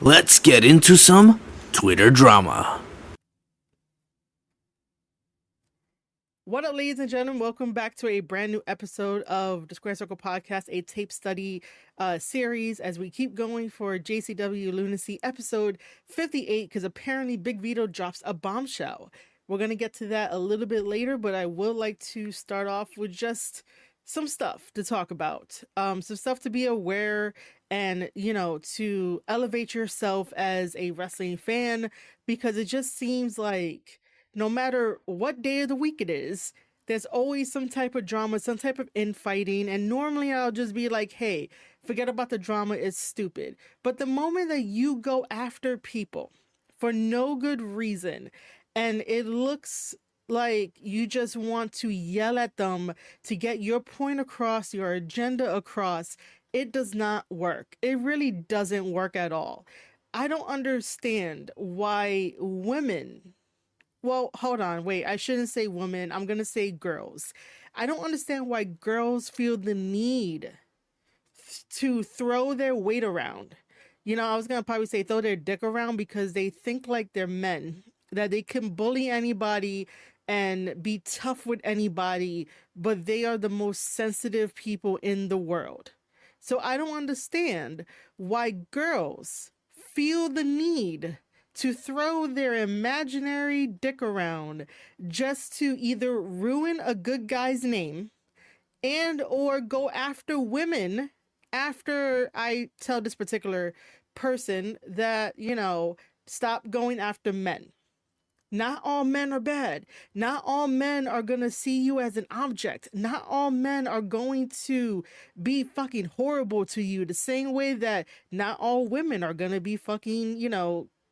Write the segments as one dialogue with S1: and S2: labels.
S1: Let's get into some Twitter drama.
S2: What up, ladies and gentlemen? Welcome back to a brand new episode of the Square Circle Podcast, a tape study series as we keep going for JCW Lunacy episode 58, because apparently Big Vito drops a bombshell. We're going to get to that a little bit later, but I would like to start off with just some stuff to talk about, some stuff to be aware and, to elevate yourself as a wrestling fan, because it just seems like no matter what day of the week it is, there's always some type of drama, some type of infighting. And normally I'll just be like, hey, forget about the drama, it's stupid. But the moment that you go after people for no good reason, and it looks like you just want to yell at them to get your point across, your agenda across, it does not work. It really doesn't work at all. I don't understand why women, well, hold on. Wait, I shouldn't say women. I'm going to say girls. I don't understand why girls feel the need to throw their weight around. I was going to probably say throw their dick around because they think like they're men, that they can bully anybody and be tough with anybody, but they are the most sensitive people in the world. So I don't understand why girls feel the need to throw their imaginary dick around just to either ruin a good guy's name and or go after women after I tell this particular person that, stop going after men. Not all men are bad. Not all men are going to see you as an object. Not all men are going to be fucking horrible to you the same way that not all women are going to be fucking,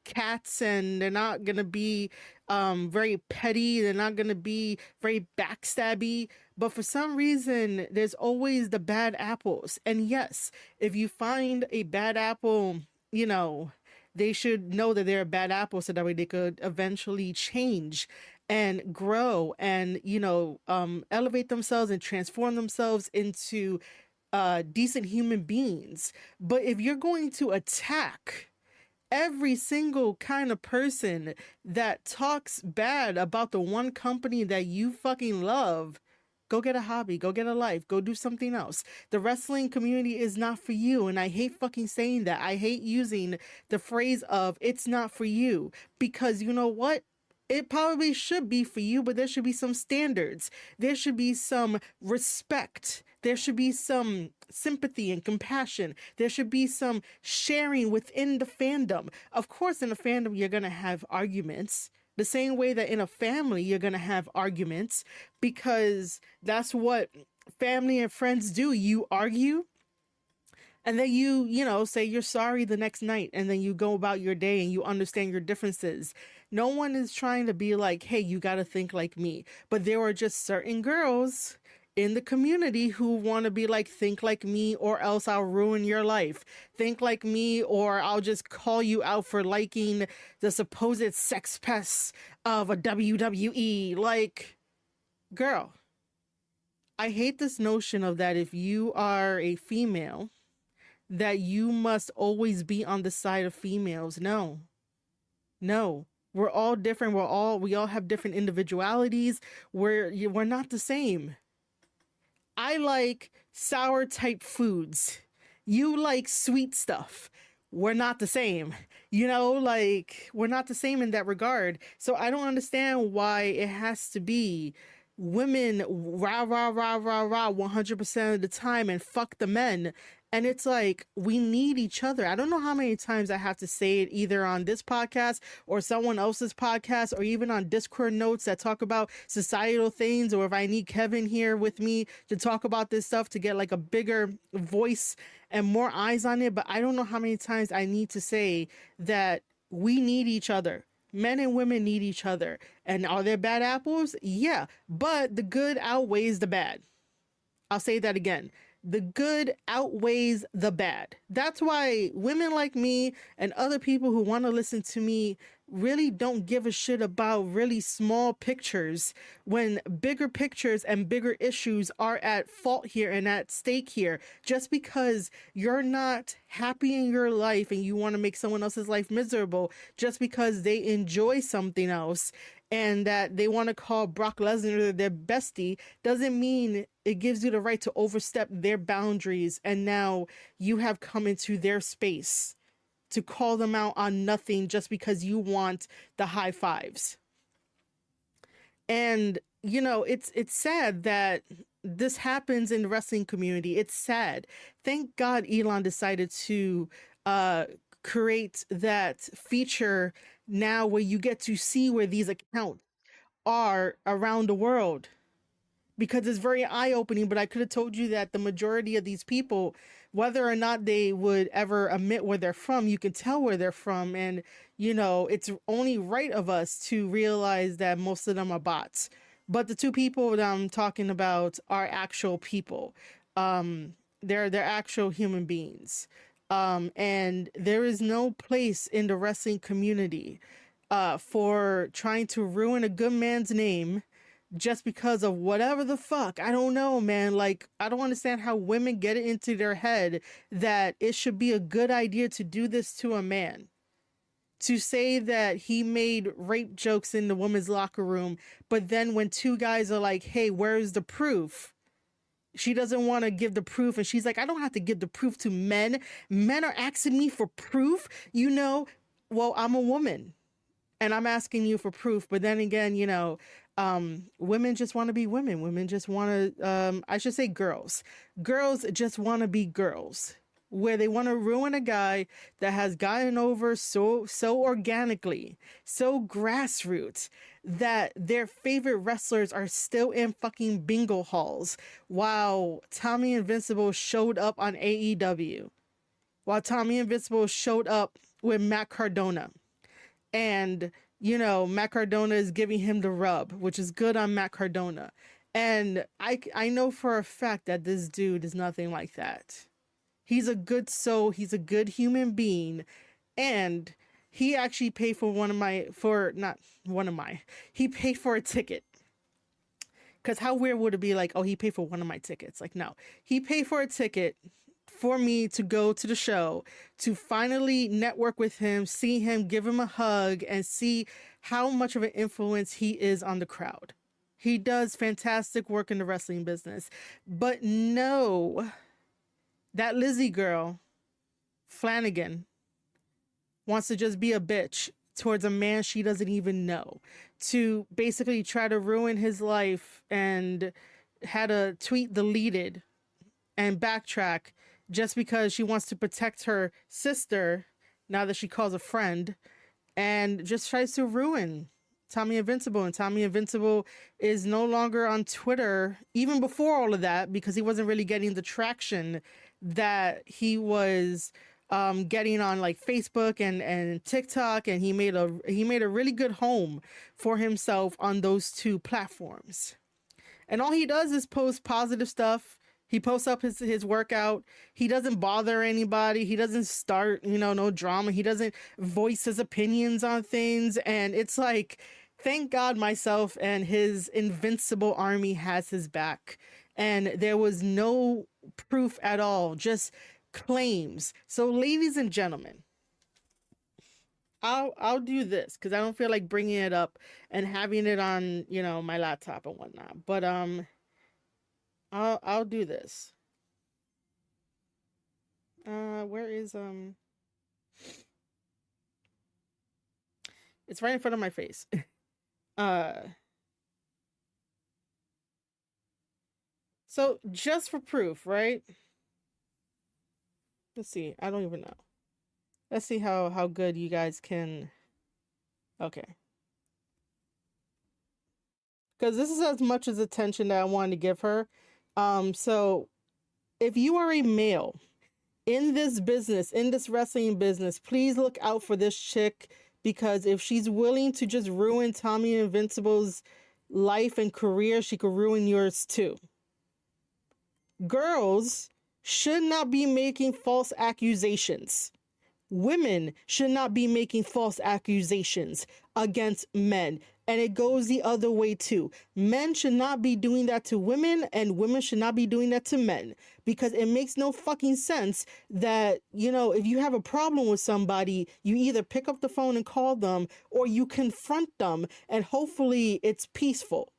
S2: cats, and they're not going to be very petty. They're not going to be very backstabby. But for some reason, there's always the bad apples. And yes, if you find a bad apple, they should know that they're a bad apple so that way they could eventually change and grow and, elevate themselves and transform themselves into decent human beings. But if you're going to attack every single kind of person that talks bad about the one company that you fucking love, go get a hobby, go get a life, go do something else. The wrestling community is not for you. And I hate fucking saying that. I hate using the phrase of it's not for you, because you know what? It probably should be for you, but there should be some standards. There should be some respect. There should be some sympathy and compassion. There should be some sharing within the fandom. Of course, in a fandom, you're going to have arguments. The same way that in a family, you're going to have arguments, because that's what family and friends do. You argue, and then you say you're sorry the next night, and then you go about your day and you understand your differences. No one is trying to be like, hey, you got to think like me. But there are just certain girls in the community who want to be like, think like me or else I'll ruin your life. Think like me or I'll just call you out for liking the supposed sex pests of a WWE. Like, girl, I hate this notion of that if you are a female, that you must always be on the side of females. No. No. We're all different. We all have different individualities. We're not the same. I like sour type foods. You like sweet stuff. We're not the same. We're not the same in that regard. So I don't understand why it has to be women rah, rah, rah, rah, rah 100% of the time and fuck the men. And it's like, we need each other. I don't know how many times I have to say it either on this podcast or someone else's podcast or even on Discord notes that talk about societal things, or if I need Kevin here with me to talk about this stuff to get like a bigger voice and more eyes on it. But I don't know how many times I need to say that we need each other. Men and women need each other. And are there bad apples? Yeah, but the good outweighs the bad. I'll say that again. The good outweighs the bad. That's why women like me and other people who want to listen to me really don't give a shit about really small pictures when bigger pictures and bigger issues are at fault here and at stake here. Just because you're not happy in your life and you want to make someone else's life miserable, just because they enjoy something else and that they want to call Brock Lesnar their bestie, doesn't mean it gives you the right to overstep their boundaries. And now you have come into their space to call them out on nothing just because you want the high fives. And it's sad that this happens in the wrestling community. It's sad. Thank God Elon decided to create that feature now where you get to see where these accounts are around the world, because it's very eye-opening. But I could have told you that the majority of these people, whether or not they would ever admit where they're from, you can tell where they're from. And it's only right of us to realize that most of them are bots. But the two people that I'm talking about are actual people. They're actual human beings. And there is no place in the wrestling community for trying to ruin a good man's name just because of whatever the fuck. I don't know, man. Like, I don't understand how women get it into their head that it should be a good idea to do this to a man. To say that he made rape jokes in the women's locker room, but then when two guys are like, hey, where's the proof? She doesn't want to give the proof, and she's like, I don't have to give the proof to men. Men are asking me for proof. Well, I'm a woman and I'm asking you for proof. But then again, women just want to be women. Women just want to, I should say girls. Girls just want to be girls, where they want to ruin a guy that has gotten over so organically, so grassroots, that their favorite wrestlers are still in fucking bingo halls while Tommy Invincible showed up on AEW, while Tommy Invincible showed up with Matt Cardona. And, Matt Cardona is giving him the rub, which is good on Matt Cardona. And I know for a fact that this dude is nothing like that. He's a good soul. He's a good human being. And he actually paid for he paid for a ticket. Because how weird would it be like, oh, he paid for one of my tickets? Like, no, he paid for a ticket for me to go to the show, to finally network with him, see him, give him a hug, and see how much of an influence he is on the crowd. He does fantastic work in the wrestling business. But no, that Lizzie girl, Flanagan, wants to just be a bitch towards a man she doesn't even know, to basically try to ruin his life, and had a tweet deleted and backtrack just because she wants to protect her sister, now that she calls a friend, and just tries to ruin Tommy Invincible. And Tommy Invincible is no longer on Twitter, even before all of that, because he wasn't really getting the traction that he was getting on like Facebook and TikTok, and he made a really good home for himself on those two platforms. And all he does is post positive stuff. He posts up his workout. He doesn't bother anybody. He doesn't start, no drama. He doesn't voice his opinions on things. And it's like, thank God myself and his invincible army has his back. And there was no proof at all, just claims. So ladies and gentlemen, I'll do this because I don't feel like bringing it up and having it on, my laptop and whatnot. But I'll do this. Where is it's right in front of my face. So just for proof, right? Let's see. I don't even know. Let's see how good you guys can. Okay. Because this is as much as attention that I wanted to give her. So if you are a male in this business, in this wrestling business, please look out for this chick, because if she's willing to just ruin Tommy Invincible's life and career, she could ruin yours too. Girls should not be making false accusations. Women should not be making false accusations against men. And it goes the other way too. Men should not be doing that to women, and women should not be doing that to men, because it makes no fucking sense that, if you have a problem with somebody, you either pick up the phone and call them, or you confront them, and hopefully it's peaceful.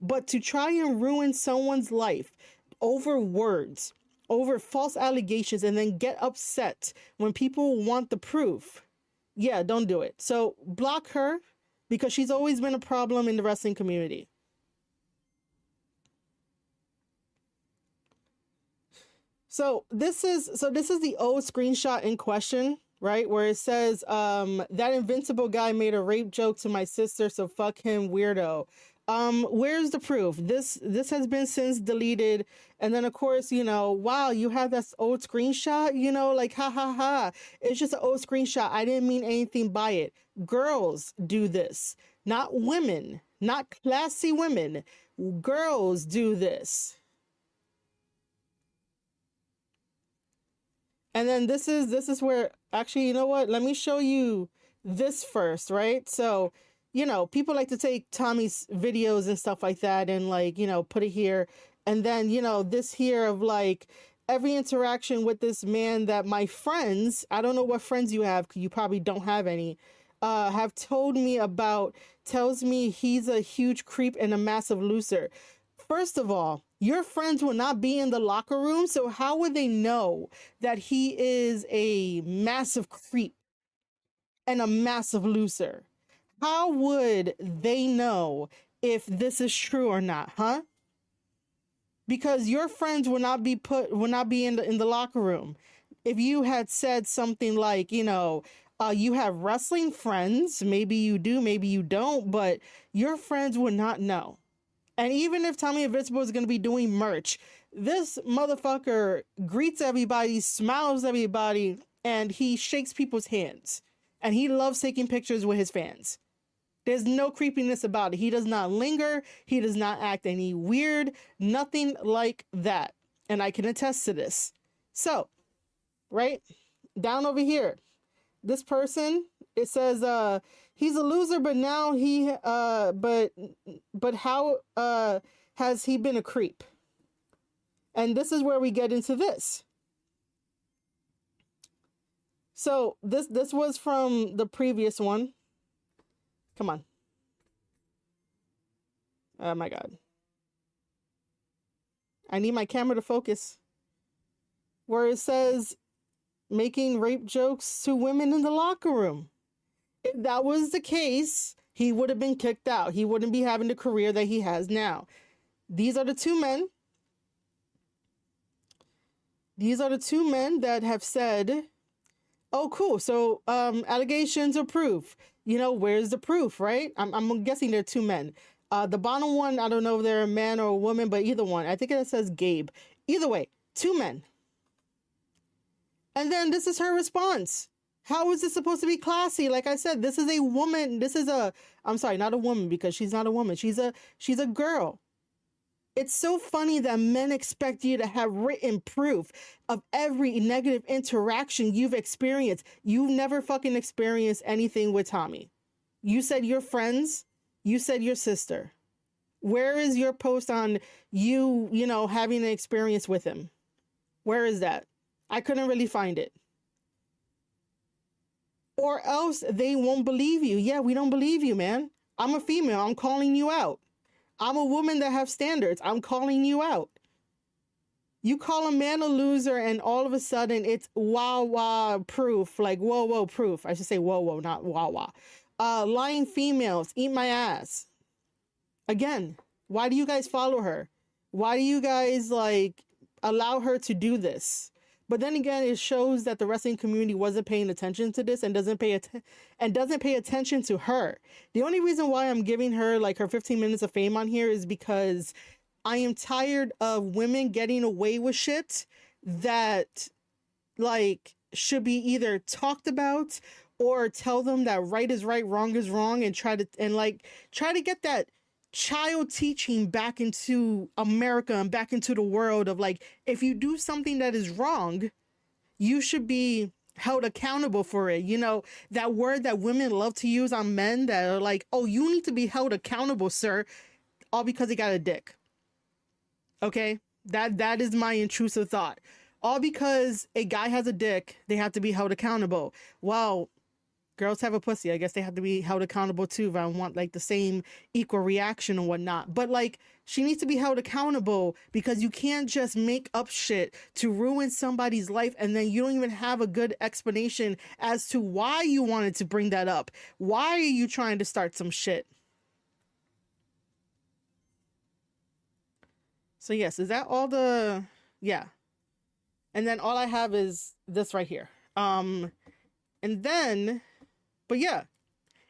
S2: But to try and ruin someone's life over words, over false allegations, and then get upset when people want the proof, yeah, don't do it. So block her, because she's always been a problem in the wrestling community. So this is the old screenshot in question, right? Where it says, that Invincible guy made a rape joke to my sister, so fuck him, weirdo. Where's the proof? This has been since deleted. And then of course, wow, you have this old screenshot, like, ha ha ha. It's just an old screenshot. I didn't mean anything by it. Girls do this, not women, not classy women. Girls do this. And then this is where, actually, you know what? Let me show you this first, right? So, people like to take Tommy's videos and stuff like that and put it here. And then, this here of every interaction with this man that my friends, I don't know what friends you have, because you probably don't have any, have told me about, tells me he's a huge creep and a massive loser. First of all, your friends will not be in the locker room, so how would they know that he is a massive creep and a massive loser? How would they know if this is true or not, huh? Because your friends will not be in the locker room. If you had said something like, you have wrestling friends, maybe you do, maybe you don't, but your friends would not know. And even if Tommy Invisible is going to be doing merch, this motherfucker greets everybody, smiles everybody, and he shakes people's hands. And he loves taking pictures with his fans. There's no creepiness about it. He does not linger. He does not act any weird. Nothing like that. And I can attest to this. So, right down over here, this person, it says, he's a loser, but now but how has he been a creep? And this is where we get into this. So this was from the previous one. Come on. Oh my God. I need my camera to focus. Where it says, making rape jokes to women in the locker room. If that was the case, he would have been kicked out. He wouldn't be having the career that he has now. These are the two men. These are the two men that have said, oh, cool. So allegations are proof. Where's the proof, right? I'm guessing they're two men. The bottom one, I don't know if they're a man or a woman, but either one. I think it says Gabe. Either way, two men. And then this is her response. How is this supposed to be classy? Like I said, this is a woman. I'm sorry, not a woman, because she's not a woman. She's a girl. It's so funny that men expect you to have written proof of every negative interaction you've experienced. You've never fucking experienced anything with Tommy. You said your friends. You said your sister. Where is your post on you, having an experience with him? Where is that? I couldn't really find it. Or else they won't believe you. Yeah, we don't believe you, man. I'm a female. I'm calling you out. I'm a woman that have standards. I'm calling you out. You call a man a loser and all of a sudden it's wah proof. Like whoa proof. I should say whoa, not wah. Lying females, eat my ass. Again, why do you guys follow her? Why do you guys allow her to do this? But then again, it shows that the wrestling community wasn't paying attention to this and doesn't pay attention to her. The only reason why I'm giving her her 15 minutes of fame on here is because I am tired of women getting away with shit that should be either talked about, or tell them that right is right, wrong is wrong, and try to get that child teaching back into America and back into the world of if you do something that is wrong, you should be held accountable for it. You know, that word that women love to use on men that are like, oh, you need to be held accountable, sir, all because he got a dick. Okay? That is my intrusive thought. All because a guy has a dick, they have to be held accountable. Well, girls have a pussy. I guess they have to be held accountable too if I want like the same equal reaction and whatnot. But like, she needs to be held accountable because you can't just make up shit to ruin somebody's life and then you don't even have a good explanation as to why you wanted to bring that up. Why are you trying to start some shit? So yes, is that all the, yeah. And then all I have is this right here. And then, but yeah,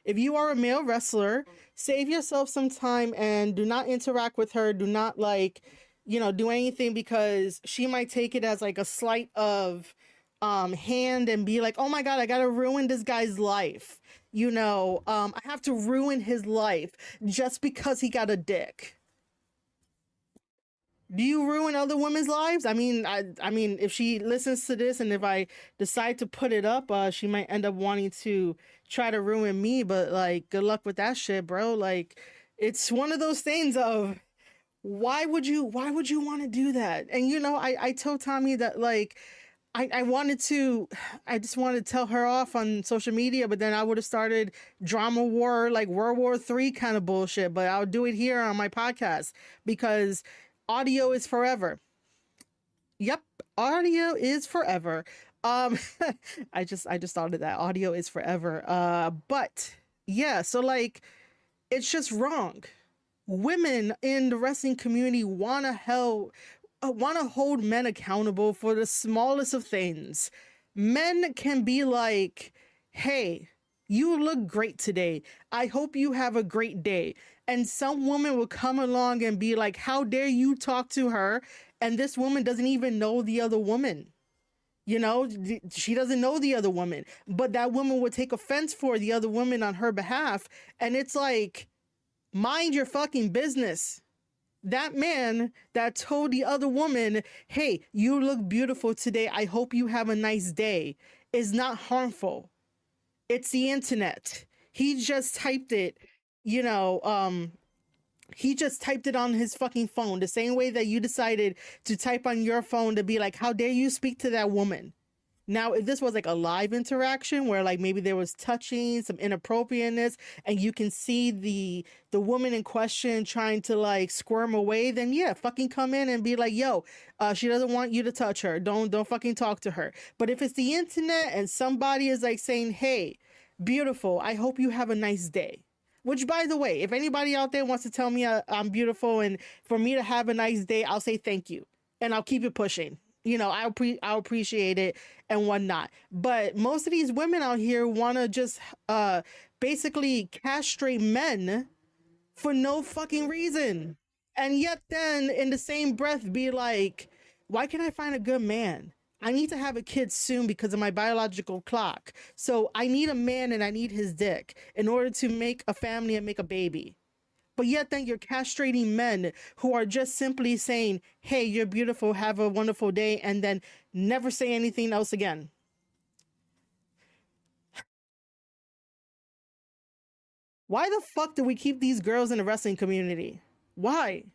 S2: if you are a male wrestler, save yourself some time and do not interact with her. Do not like, you know, do anything because she might take it as like a sleight of hand and be like, oh my God, I gotta ruin this guy's life. You know, I have to ruin his life just because he got a dick. Do you ruin other women's lives? I mean, if she listens to this and if I decide to put it up, she might end up wanting to try to ruin me. But like, good luck with that shit, bro. Like, it's one of those things of why would you want to do that? And you know, I told Tommy that like I just wanted to tell her off on social media, but then I would have started drama war, like World War III kind of bullshit. But I'll do it here on my podcast because audio is forever. Yep, audio is forever. Um, I just thought of that. Audio is forever. But yeah, so like, it's just wrong. Women in the wrestling community want to hold men accountable for the smallest of things. Men can be like, hey, you look great today. I hope you have a great day. And some woman will come along and be like, how dare you talk to her? And this woman doesn't even know the other woman. You know, she doesn't know the other woman, but that woman would take offense for the other woman on her behalf. And it's like, mind your fucking business. That man that told the other woman, hey, you look beautiful today. I hope you have a nice day, is not harmful. It's the internet. He just typed it, you know, he just typed it on his fucking phone the same way that you decided to type on your phone to be like, how dare you speak to that woman? Now, if this was like a live interaction where like maybe there was touching, some inappropriateness, and you can see the woman in question trying to like squirm away, then yeah, fucking come in and be like, yo, she doesn't want you to touch her. Don't fucking talk to her. But if it's the internet and somebody is like saying, hey, beautiful, I hope you have a nice day. Which, by the way, if anybody out there wants to tell me I'm beautiful and for me to have a nice day, I'll say thank you and I'll keep it pushing. You know, I'll appreciate it and whatnot. But most of these women out here want to just basically castrate men for no fucking reason. And yet then in the same breath be like, why can't I find a good man? I need to have a kid soon because of my biological clock. So I need a man and I need his dick in order to make a family and make a baby. But yet then you're castrating men who are just simply saying, hey, you're beautiful, have a wonderful day, and then never say anything else again. Why the fuck do we keep these girls in the wrestling community? Why?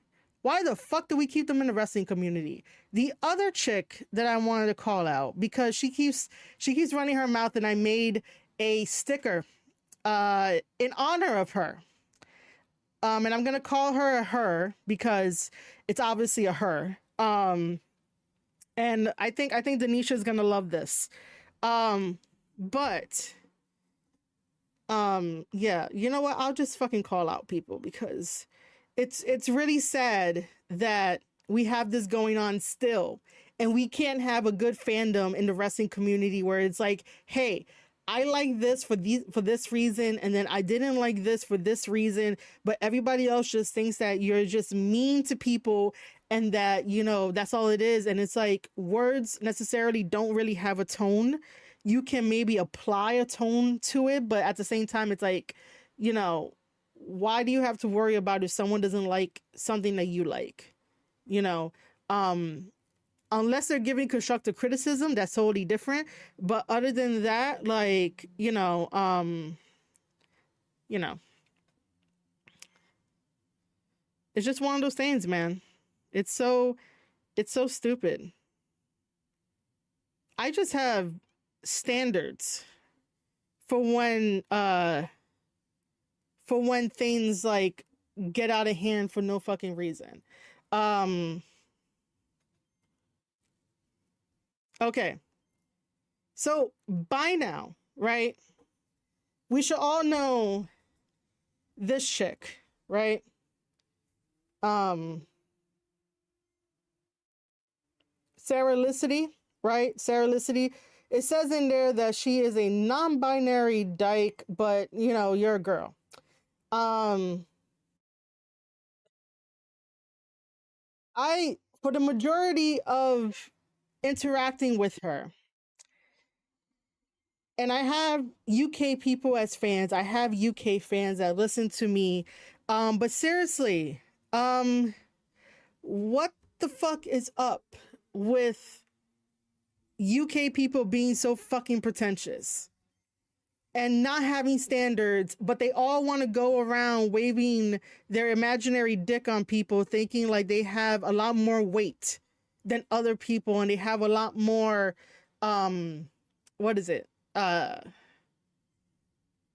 S2: Why the fuck do we keep them in the wrestling community? The other chick that I wanted to call out because she keeps running her mouth, and I made a sticker in honor of her. And I'm gonna call her a her because it's obviously a her. And I think Denisha's gonna love this. But yeah, you know what? I'll just fucking call out people because it's really sad that we have this going on still, and we can't have a good fandom in the wrestling community where it's like, hey, I like this for this reason, and then I didn't like this for this reason, but everybody else just thinks that you're just mean to people and that, you know, that's all it is. And it's like words necessarily don't really have a tone. You can maybe apply a tone to it, but at the same time, it's like, you know, why do you have to worry about if someone doesn't like something that you like? You know, unless they're giving constructive criticism, that's totally different. But other than that, like, you know, it's just one of those things, man. It's so stupid. I just have standards for when things like get out of hand for no fucking reason. Okay. So by now, right? We should all know this chick, right? Sarah Licity, right? Sarah Licity. It says in there that she is a non-binary dyke, but you're a girl. For the majority of interacting with her, and I have UK people as fans. I have UK fans that listen to me. But seriously, what the fuck is up with UK people being so fucking pretentious and not having standards, but they all want to go around waving their imaginary dick on people, thinking like they have a lot more weight than other people, and they have a lot more, what is it?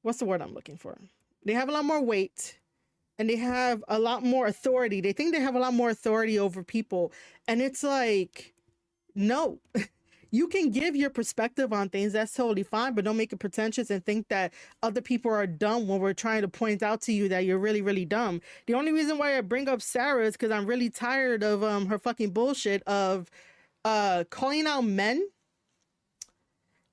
S2: What's the word I'm looking for? They have a lot more weight and they have a lot more authority. They think they have a lot more authority over people. And it's like, no, you can give your perspective on things. That's totally fine, but don't make it pretentious and think that other people are dumb when we're trying to point out to you that you're really, really dumb. The only reason why I bring up Sarah is because I'm really tired of her fucking bullshit of calling out men.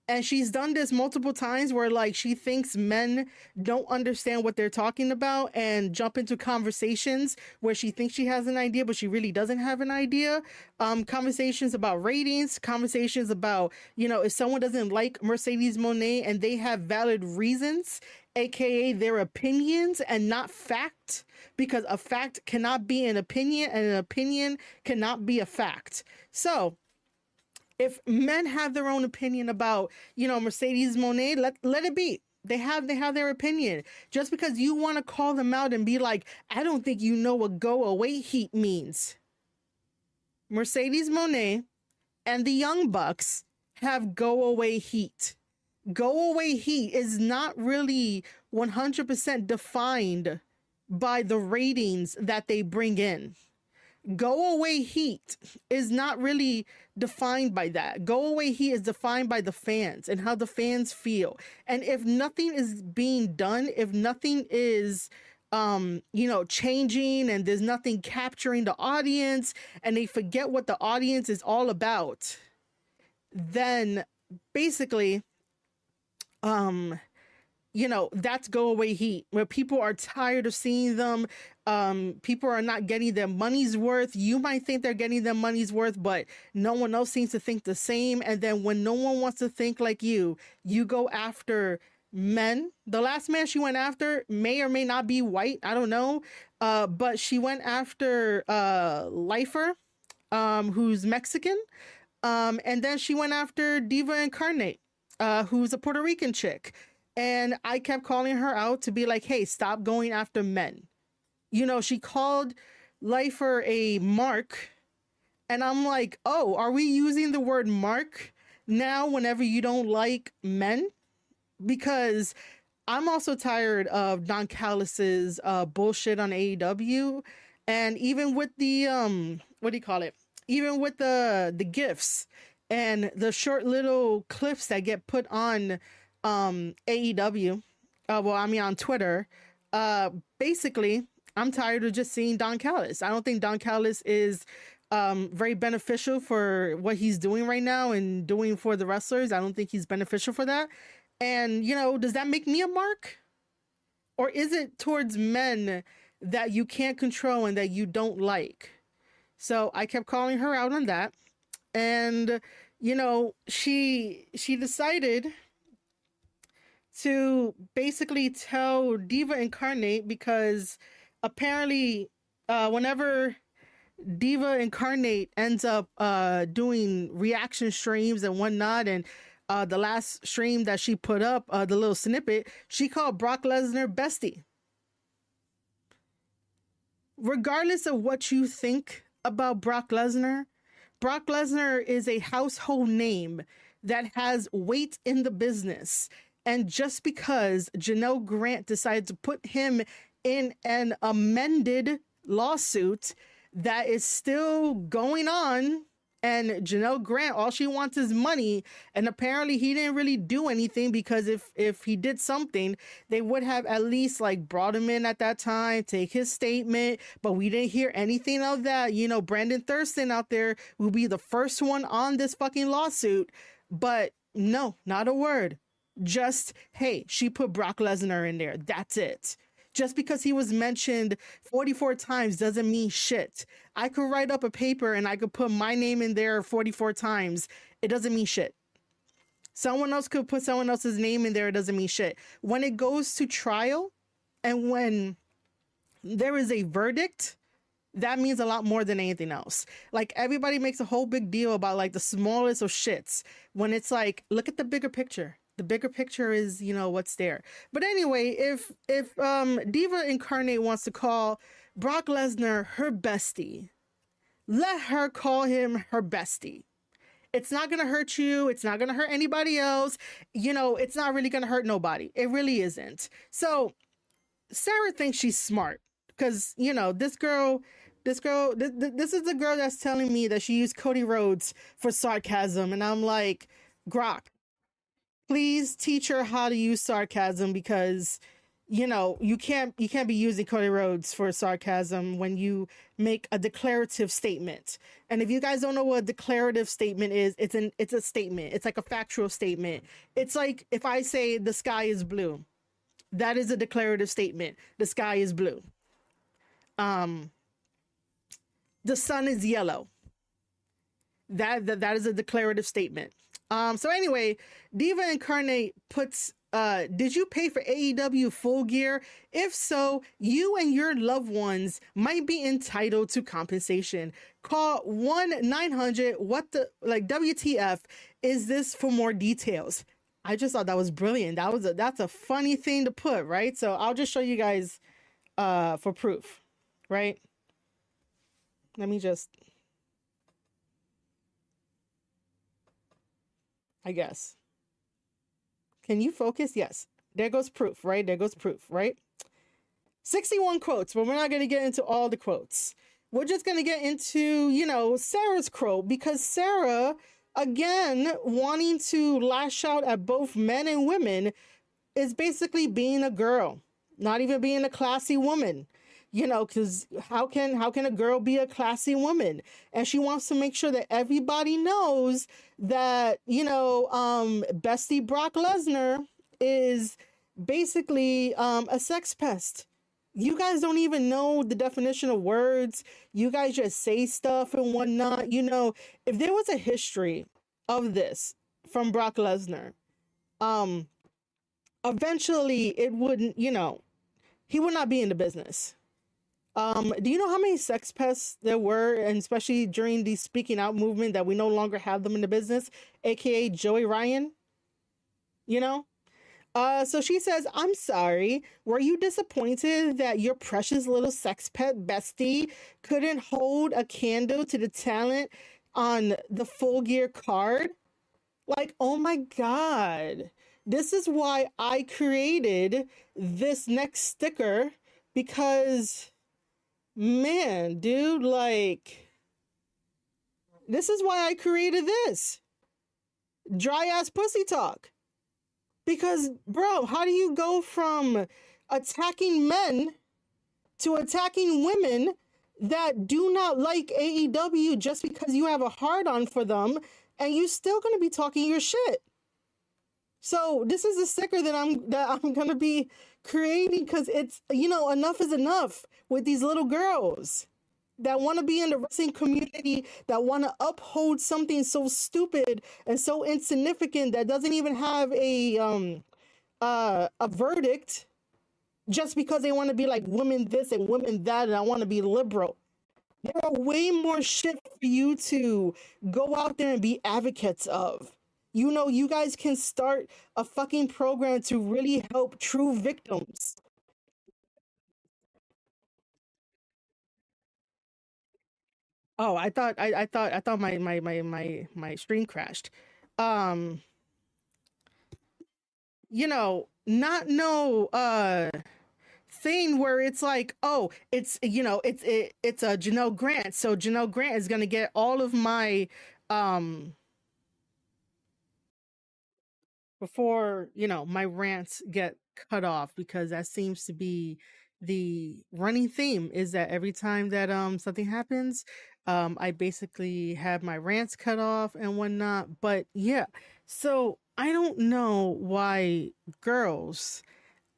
S2: And she's done this multiple times where like she thinks men don't understand what they're talking about and jump into conversations where she thinks she has an idea, but she really doesn't have an idea. Conversations about ratings, conversations about, if someone doesn't like Mercedes Monet and they have valid reasons, aka their opinions and not fact, because a fact cannot be an opinion and an opinion cannot be a fact. So if men have their own opinion about, Mercedes Monet, let it be. They have their opinion. Just because you want to call them out and be like, I don't think you know what go away heat means. Mercedes Monet and the Young Bucks have go away heat. Go away heat is not really 100% defined by the ratings that they bring in. Go away heat is not really defined by that. Go away heat is defined by the fans and how the fans feel. And if nothing is being done, if nothing is changing, and there's nothing capturing the audience, and they forget what the audience is all about, then basically that's go away heat, where people are tired of seeing them. People are not getting their money's worth. You might think they're getting their money's worth, but no one else seems to think the same. And then when no one wants to think like you go after men. The last man she went after may or may not be white. I don't know. But she went after Lifer, who's Mexican. And then she went after Diva Incarnate, who's a Puerto Rican chick. And I kept calling her out to be like, hey, stop going after men. She called Lifer a mark. And I'm like, oh, are we using the word mark now whenever you don't like men? Because I'm also tired of Don Callis's bullshit on AEW. And even with the, what do you call it? Even with the GIFs and the short little clips that get put on AEW, on Twitter, basically I'm tired of just seeing Don Callis. I don't think Don Callis is very beneficial for what he's doing right now and doing for the wrestlers. I don't think he's beneficial for that. And does that make me a mark? Or is it towards men that you can't control and that you don't like? So I kept calling her out on that. And she decided to basically tell Diva Incarnate, because apparently whenever Diva Incarnate ends up doing reaction streams and whatnot, and the last stream that she put up, the little snippet, she called Brock Lesnar bestie. Regardless of what you think about Brock Lesnar is a household name that has weight in the business. And just because Janelle Grant decided to put him in an amended lawsuit that is still going on, and Janelle Grant, all she wants is money, and apparently he didn't really do anything, because if he did something, they would have at least like brought him in at that time, take his statement, but we didn't hear anything of that. You know, Brandon Thurston out there will be the first one on this fucking lawsuit, but no, not a word. Just, hey, she put Brock Lesnar in there. That's it. Just because he was mentioned 44 times doesn't mean shit. I could write up a paper and I could put my name in there 44 times. It doesn't mean shit. Someone else could put someone else's name in there. It doesn't mean shit. When it goes to trial and when there is a verdict, that means a lot more than anything else. Like, everybody makes a whole big deal about like the smallest of shits, when it's like, look at the bigger picture. The bigger picture is, you know, what's there. But anyway, if Diva Incarnate wants to call Brock Lesnar her bestie, let her call him her bestie. It's not going to hurt you. It's not going to hurt anybody else. You know, it's not really going to hurt nobody. It really isn't. So Sarah thinks she's smart because, you know, this is the girl that's telling me that she used Cody Rhodes for sarcasm. And I'm like, Grok, please teach her how to use sarcasm, because, you know, you can't be using Cody Rhodes for sarcasm when you make a declarative statement. And if you guys don't know what a declarative statement is, it's a statement. It's like a factual statement. It's like if I say the sky is blue, that is a declarative statement. The sky is blue. The sun is yellow. That is a declarative statement. So anyway, Diva Incarnate puts, did you pay for AEW Full Gear? If so, you and your loved ones might be entitled to compensation. Call 1-900 WTF is this for more details. I just thought that was brilliant. That's a funny thing to put, right? So I'll just show you guys for proof, right? Let me just, I guess. Can you focus? Yes. There goes proof, right? There goes proof, right? 61 quotes, but we're not going to get into all the quotes. We're just going to get into, you know, Sarah's quote, because Sarah, again, wanting to lash out at both men and women, is basically being a girl, not even being a classy woman. You know, because how can a girl be a classy woman? And she wants to make sure that everybody knows that, you know, bestie Brock Lesnar is basically a sex pest. You guys don't even know the definition of words. You guys just say stuff and whatnot. You know, if there was a history of this from Brock Lesnar, eventually it wouldn't, you know, he would not be in the business. Do you know how many sex pests there were, and especially during the speaking out movement, that we no longer have them in the business, aka Joey Ryan? You know? So she says, I'm sorry, were you disappointed that your precious little sex pet bestie couldn't hold a candle to the talent on the Full Gear card? Like, oh my God. This is why I created this next sticker, because, man, dude, like, this is why I created this. Dry ass pussy talk. Because, bro, how do you go from attacking men to attacking women that do not like AEW just because you have a hard-on for them, and you still gonna be talking your shit? So this is a sticker that I'm gonna be creating, because it's, you know, enough is enough with these little girls that want to be in the wrestling community, that want to uphold something so stupid and so insignificant that doesn't even have a verdict, just because they want to be like women this and women that, and I want to be liberal. There are way more shit for you to go out there and be advocates of. You know, you guys can start a fucking program to really help true victims. Oh, I thought my stream crashed. Um, not no thing where it's like, oh, it's a Janelle Grant, so Janelle Grant is gonna get all of my um before my rants get cut off, because that seems to be the running theme, is that every time that something happens, I basically have my rants cut off and whatnot. But yeah, so I don't know why girls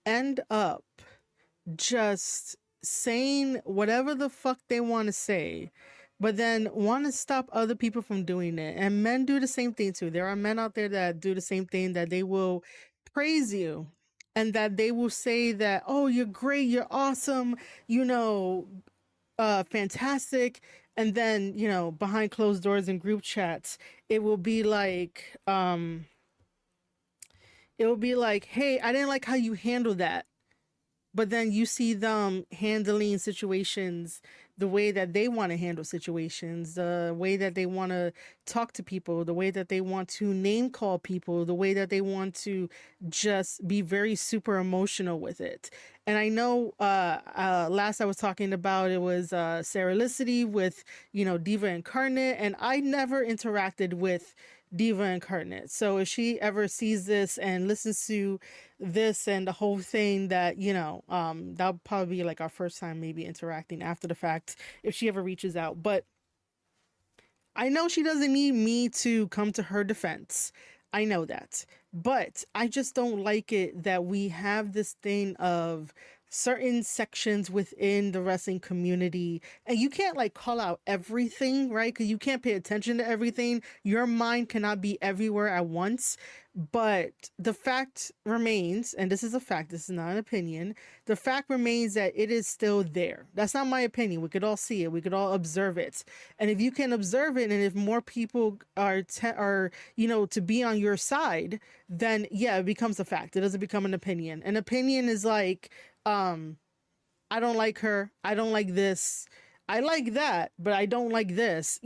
S2: end up just saying whatever the fuck they want to say, but then want to stop other people from doing it. And men do the same thing too. There are men out there that do the same thing, that they will praise you and that they will say that, oh, you're great, you're awesome, fantastic. And then, behind closed doors and group chats, it will be like, hey, I didn't like how you handled that, but then you see them handling situations the way that they want to handle situations, the way that they want to talk to people, the way that they want to name call people, the way that they want to just be very super emotional with it. And I know last I was talking about, it was Sarah Licity with Diva Incarnate, and I never interacted with Diva Incarnate. So if she ever sees this and listens to this and the whole thing, that that'll probably be like our first time maybe interacting after the fact, if she ever reaches out. But I know she doesn't need me to come to her defense. I know that. But I just don't like it that we have this thing of certain sections within the wrestling community, and you can't like call out everything, right? Because you can't pay attention to everything. Your mind cannot be everywhere at once. But the fact remains, and this is a fact, this is not an opinion. The fact remains that it is still there. That's not my opinion. We could all see it. We could all observe it. And if you can observe it, and if more people are to be on your side, then yeah, it becomes a fact. It doesn't become an opinion. An opinion is like, I don't like her, I don't like this, I like that, but I don't like this.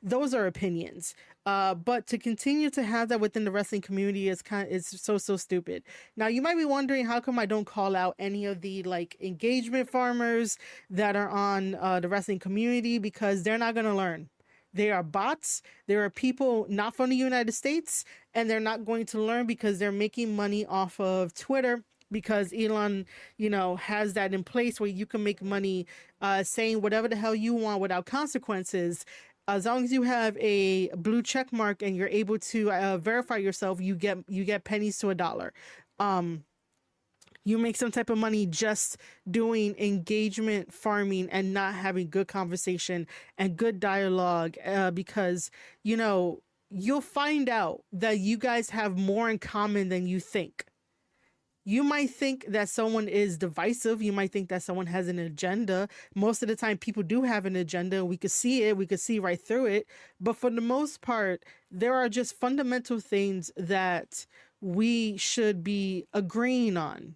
S2: Those are opinions. But to continue to have that within the wrestling community is so stupid. Now you might be wondering, how come I don't call out any of the like engagement farmers that are on the wrestling community? Because they're not gonna learn. They are bots. There are people not from the United States, and they're not going to learn because they're making money off of Twitter, because Elon, has that in place where you can make money saying whatever the hell you want without consequences. As long as you have a blue check mark and you're able to verify yourself, you get pennies to a dollar. Um, you make some type of money just doing engagement farming and not having good conversation and good dialogue, because you'll find out that you guys have more in common than you think. You might think that someone is divisive. You might think that someone has an agenda. Most of the time, people do have an agenda. We could see it. We could see right through it. But for the most part, there are just fundamental things that we should be agreeing on.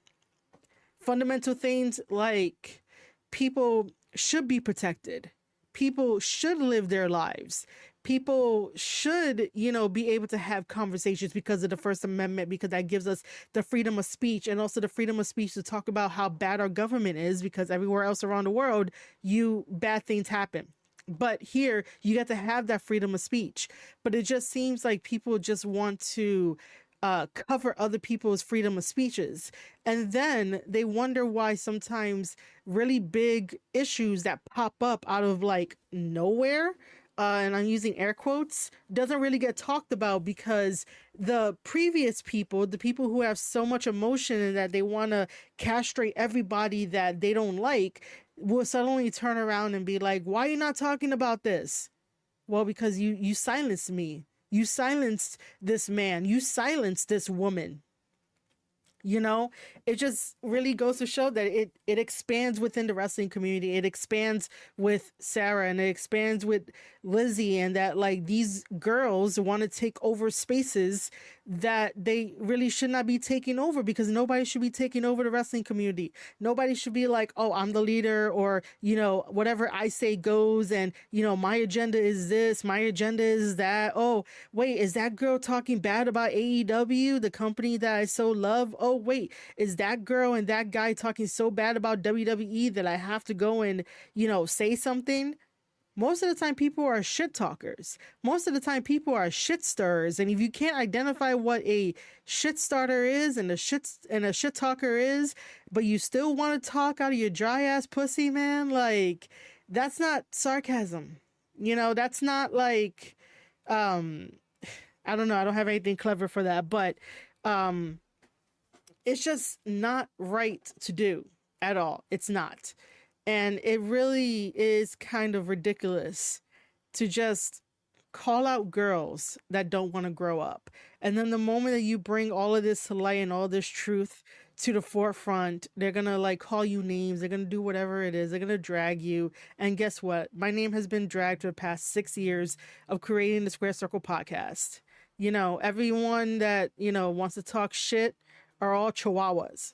S2: Fundamental things like people should be protected. People should live their lives. People should, be able to have conversations because of the First Amendment, because that gives us the freedom of speech, and also the freedom of speech to talk about how bad our government is, because everywhere else around the world, bad things happen. But here, you get to have that freedom of speech. But it just seems like people just want to cover other people's freedom of speeches. And then they wonder why sometimes really big issues that pop up out of like nowhere, and I'm using air quotes, doesn't really get talked about, because the previous people, the people who have so much emotion and that they want to castrate everybody that they don't like, will suddenly turn around and be like, why are you not talking about this? Well, because you silenced me. You silenced this man. You silenced this woman. You know, it just really goes to show that it expands within the wrestling community. It expands with Sarah and it expands with Lizzie, and that like these girls want to take over spaces that they really should not be taking over, because nobody should be taking over the wrestling community. Nobody should be like, oh, I'm the leader, or, you know, whatever I say goes, and, you know, my agenda is this, my agenda is that. Oh, wait, is that girl talking bad about AEW, the company that I so love? Oh, wait, is that girl and that guy talking so bad about WWE that I have to go and, you know, say something? Most of the time, people are shit talkers. Most of the time, people are shit stirrers. And if you can't identify what a shit starter is and a shit talker is, but you still want to talk out of your dry ass pussy, man, like that's not sarcasm. You know, that's not like, um, I don't know. I don't have anything clever for that, but um, it's just not right to do at all. It's not. And it really is kind of ridiculous to just call out girls that don't want to grow up. And then the moment that you bring all of this to light and all this truth to the forefront, they're going to like call you names. They're going to do whatever it is. They're going to drag you. And guess what? My name has been dragged for the past 6 years of creating the Square Circle podcast. You know, everyone that, you know, wants to talk shit are all chihuahuas.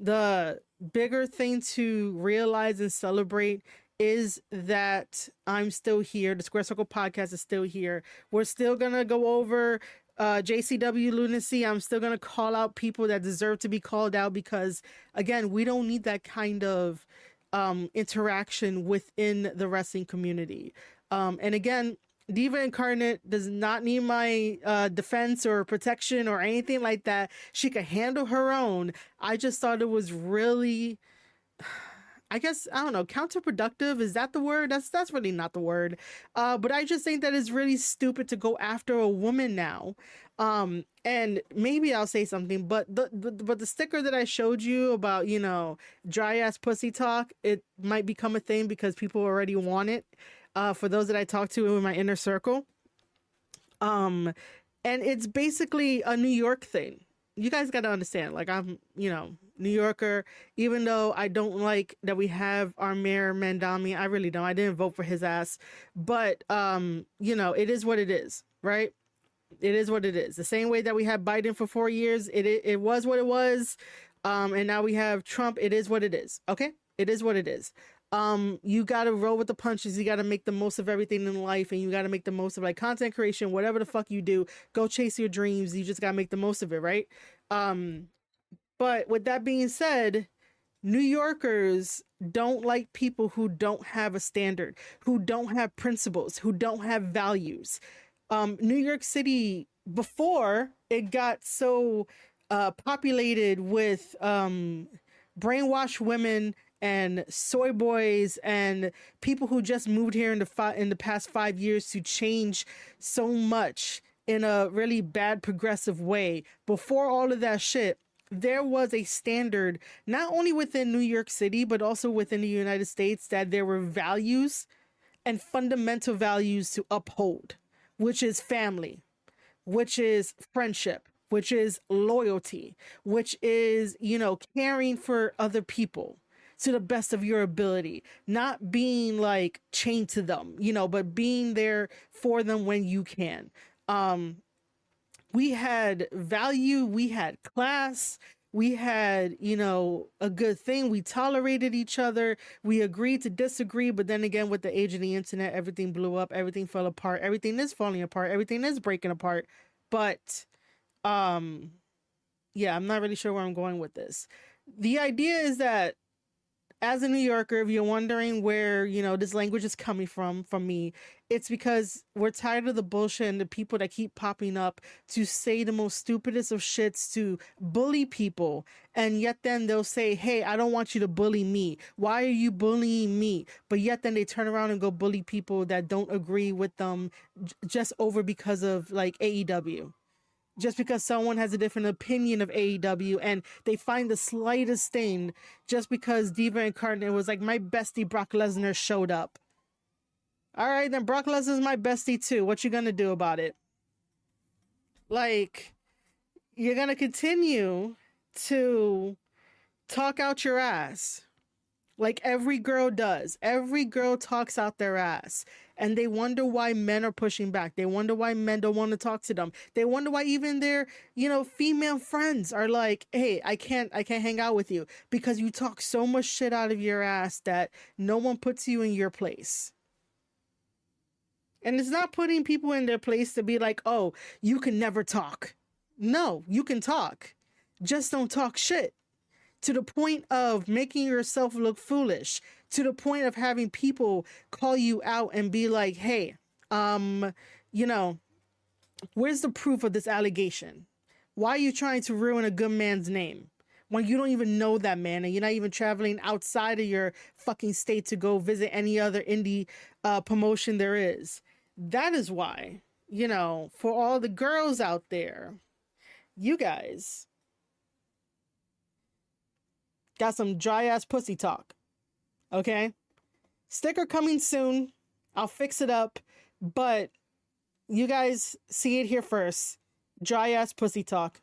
S2: The bigger thing to realize and celebrate is that I'm still here. The Square Circle podcast is still here. We're still going to go over JCW lunacy. I'm still going to call out people that deserve to be called out, because, again, we don't need that kind of interaction within the wrestling community. And again, Diva Incarnate does not need my defense or protection or anything like that. She could handle her own. I just thought it was really, I guess, I don't know, counterproductive. Is that the word? That's really not the word. But I just think that it's really stupid to go after a woman now. And maybe I'll say something, but the sticker that I showed you about, you know, dry ass pussy talk, it might become a thing because people already want it. For those that I talk to in my inner circle. And it's basically a New York thing. You guys got to understand, like, I'm, you know, New Yorker, even though I don't like that we have our mayor Mandami. I really don't. I didn't vote for his ass, but, you know, it is what it is, right? It is what it is. The same way that we had Biden for 4 years, it was what it was. And now we have Trump. It is what it is. Okay. It is what it is. You gotta roll with the punches. You gotta make the most of everything in life, and you gotta make the most of like content creation, whatever the fuck you do. Go chase your dreams. You just gotta make the most of it, right? But with that being said, New Yorkers don't like people who don't have a standard, who don't have principles, who don't have values. New York City, before it got so populated with brainwashed women and soy boys and people who just moved here in the past 5 years to change so much in a really bad progressive way. Before all of that shit, there was a standard not only within New York City but also within the United States, that there were values and fundamental values to uphold, which is family, which is friendship, which is loyalty, which is, you know, caring for other people to the best of your ability, not being like chained to them, you know, but being there for them when you can. We had value, we had class, we had, you know, a good thing. We tolerated each other. We agreed to disagree. But then again, with the age of the internet, everything blew up, everything fell apart, everything is falling apart, everything is breaking apart. But yeah, I'm not really sure where I'm going with this. The idea is that, as a New Yorker, if you're wondering where, you know, this language is coming from me, it's because we're tired of the bullshit and the people that keep popping up to say the most stupidest of shits, to bully people. And yet then they'll say, hey, I don't want you to bully me. Why are you bullying me? But yet then they turn around and go bully people that don't agree with them just over because of like AEW. Just because someone has a different opinion of AEW and they find the slightest thing, just because Diva Incarnate was like, my bestie Brock Lesnar showed up. All right, then Brock Lesnar's my bestie too. What you gonna do about it? Like, you're gonna continue to talk out your ass like every girl does. Every girl talks out their ass. And they wonder why men are pushing back. They wonder why men don't want to talk to them. They wonder why even their, female friends are like, hey, I can't hang out with you because you talk so much shit out of your ass that no one puts you in your place. And it's not putting people in their place to be like, oh, you can never talk. No, you can talk. Just don't talk shit to the point of making yourself look foolish, to the point of having people call you out and be like, hey, you know, where's the proof of this allegation? Why are you trying to ruin a good man's name when you don't even know that man and you're not even traveling outside of your fucking state to go visit any other indie promotion there is? That is why, for all the girls out there, you guys got some dry ass pussy talk. Okay? Sticker coming soon. I'll fix it up. But you guys see it here first. Dry ass pussy talk.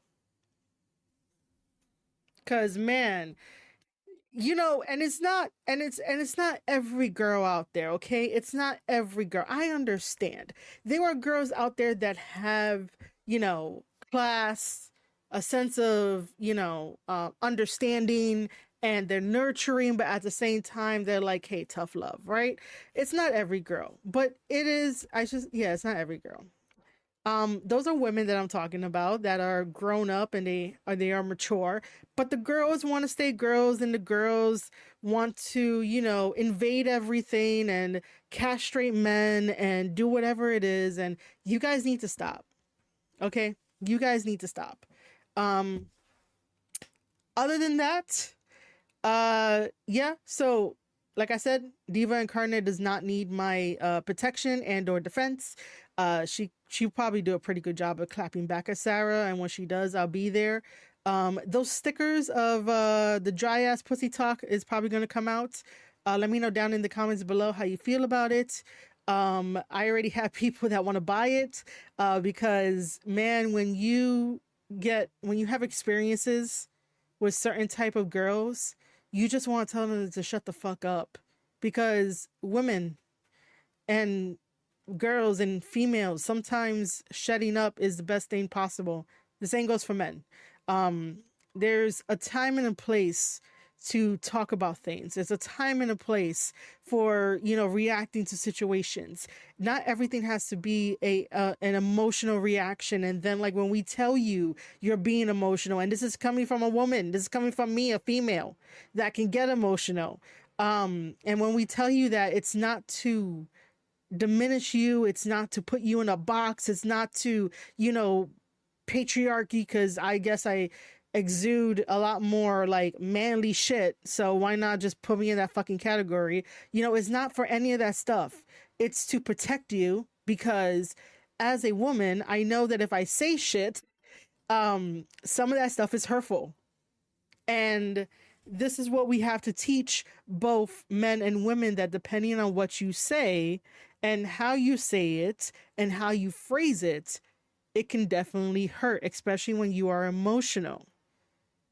S2: Cause man, and it's not every girl out there, okay? It's not every girl. I understand. There are girls out there that have, class, a sense of, understanding, and they're nurturing, but at the same time, they're like, hey, tough love, right? It's not every girl, but it is, it's not every girl. Those are women that I'm talking about that are grown up and they are mature, but the girls want to stay girls and the girls want to, invade everything and castrate men and do whatever it is. And you guys need to stop. Okay? You guys need to stop. Other than that, yeah, so like I said, Diva Incarnate does not need my protection and or defense. She'll probably do a pretty good job of clapping back at Sarah, and when she does, I'll be there. Those stickers of the dry ass pussy talk is probably going to come out. Let me know down in the comments below how you feel about it. I already have people that want to buy it because man, when you have experiences with certain type of girls, you just want to tell them to shut the fuck up, because women and girls and females, sometimes shutting up is the best thing possible. The same goes for men. There's a time and a place to talk about things. There's a time and a place for, reacting to situations. Not everything has to be an emotional reaction. And then like when we tell you you're being emotional, and this is coming from a woman, this is coming from me, a female that can get emotional. And when we tell you that, it's not to diminish you, it's not to put you in a box, it's not to, patriarchy, because I guess I exude a lot more like manly shit, so why not just put me in that fucking category? It's not for any of that stuff. It's to protect you, because as a woman, I know that if I say shit, some of that stuff is hurtful. And this is what we have to teach both men and women, that depending on what you say and how you say it and how you phrase it, it can definitely hurt, especially when you are emotional.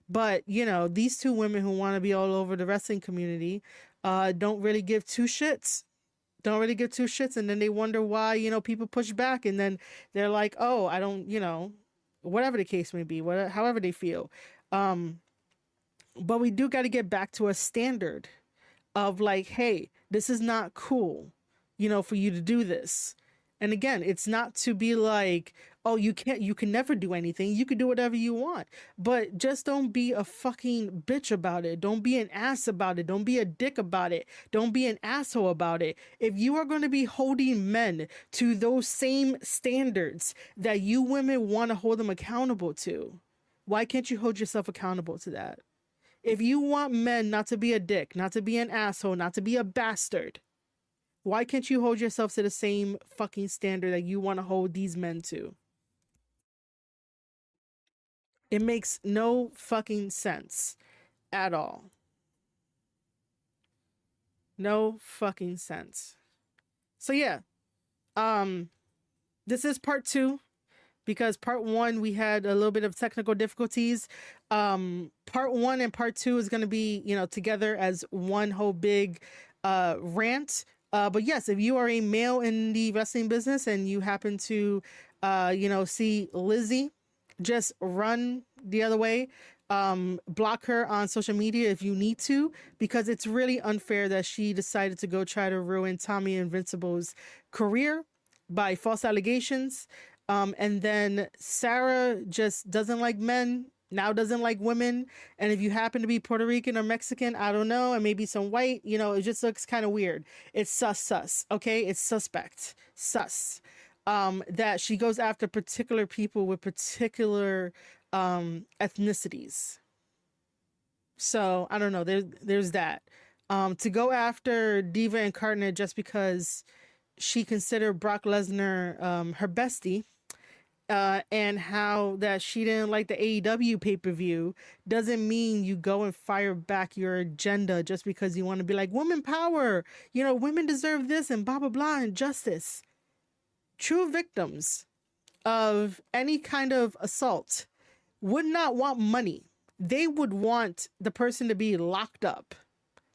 S2: But, these two women who want to be all over the wrestling community don't really give two shits. Don't really give two shits. And then they wonder why, people push back. And then they're like, oh, I don't, whatever the case may be, however they feel. But we do got to get back to a standard of like, hey, this is not cool, for you to do this. And again, it's not to be like, oh, you can never do anything. You can do whatever you want. But just don't be a fucking bitch about it. Don't be an ass about it. Don't be a dick about it. Don't be an asshole about it. If you are going to be holding men to those same standards that you women want to hold them accountable to, why can't you hold yourself accountable to that? If you want men not to be a dick, not to be an asshole, not to be a bastard, why can't you hold yourself to the same fucking standard that you want to hold these men to? It makes no fucking sense at all. No fucking sense. So yeah, this is part 2 because part one we had a little bit of technical difficulties. Part one and part two is going to be, together as one whole big rant. But yes, if you are a male in the wrestling business and you happen to, see Lizzie, just run the other way. Block her on social media if you need to, because it's really unfair that she decided to go try to ruin Tommy Invincible's career by false allegations. And then Sarah just doesn't like men, now doesn't like women. And if you happen to be Puerto Rican or Mexican, I don't know, and maybe some white, it just looks kind of weird. It's sus, okay? It's suspect, sus. That she goes after particular people with particular ethnicities. So I don't know. There's that. To go after Diva Incarnate just because she considered Brock Lesnar her bestie, and how that she didn't like the AEW pay-per-view doesn't mean you go and fire back your agenda just because you want to be like, women power, women deserve this and blah blah blah and justice. True victims of any kind of assault would not want money. They would want the person to be locked up.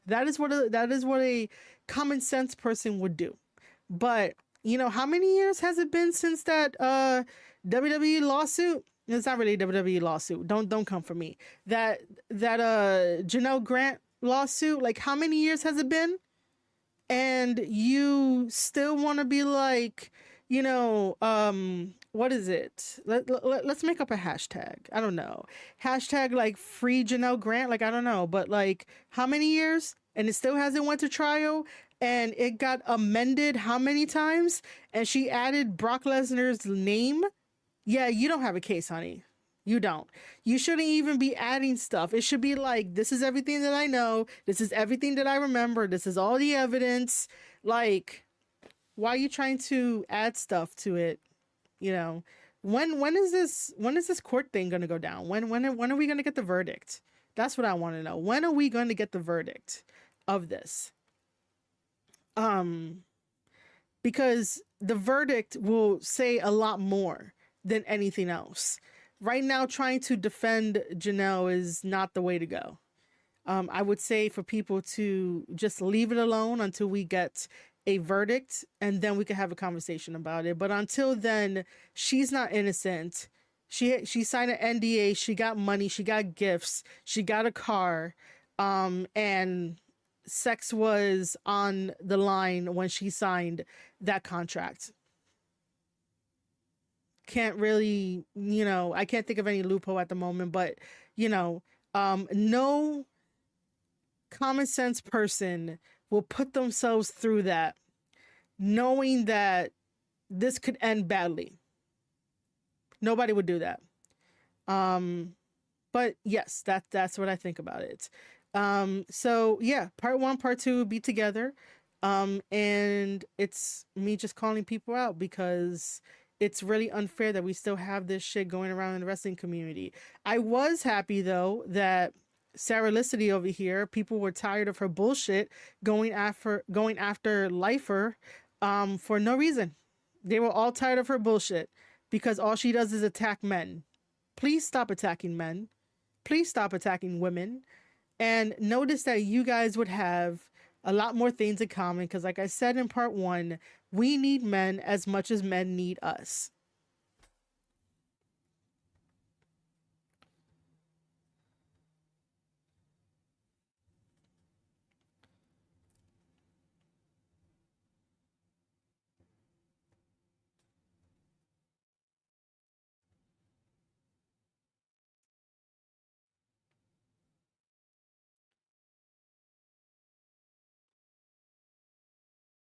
S2: That is what a common sense person would do. But how many years has it been since that WWE lawsuit? It's not really a WWE lawsuit. Don't come for me. That Janelle Grant lawsuit. Like, how many years has it been? And you still want to be like, what is it? Let's make up a hashtag. I don't know. Hashtag like free Janelle Grant. Like, I don't know. But like, how many years? And it still hasn't went to trial. And it got amended how many times? And she added Brock Lesnar's name. Yeah, you don't have a case, honey. You don't. You shouldn't even be adding stuff. It should be like, this is everything that I know. This is everything that I remember. This is all the evidence. Like, why are you trying to add stuff to it? When is this court thing going to go down? When are we going to get the verdict? That's what I want to know. When are we going to get the verdict of this? Because the verdict will say a lot more than anything else. Right now, trying to defend Janelle is not the way to go. I would say for people to just leave it alone until we get a verdict, and then we can have a conversation about it. But until then, she's not innocent. She signed an NDA. She got money. She got gifts. She got a car. And sex was on the line when she signed that contract. Can't really, I can't think of any loophole at the moment, but, no common sense person will put themselves through that knowing that this could end badly. Nobody would do that. But yes, that's what I think about it. So yeah, part one, part two would be together. And it's me just calling people out because it's really unfair that we still have this shit going around in the wrestling community. I was happy though that Sarah Licity over here, people were tired of her bullshit going after Lifer for no reason. They were all tired of her bullshit because all she does is attack men. Please stop attacking men. Please stop attacking women. And notice that you guys would have a lot more things in common because like I said in part one, we need men as much as men need us.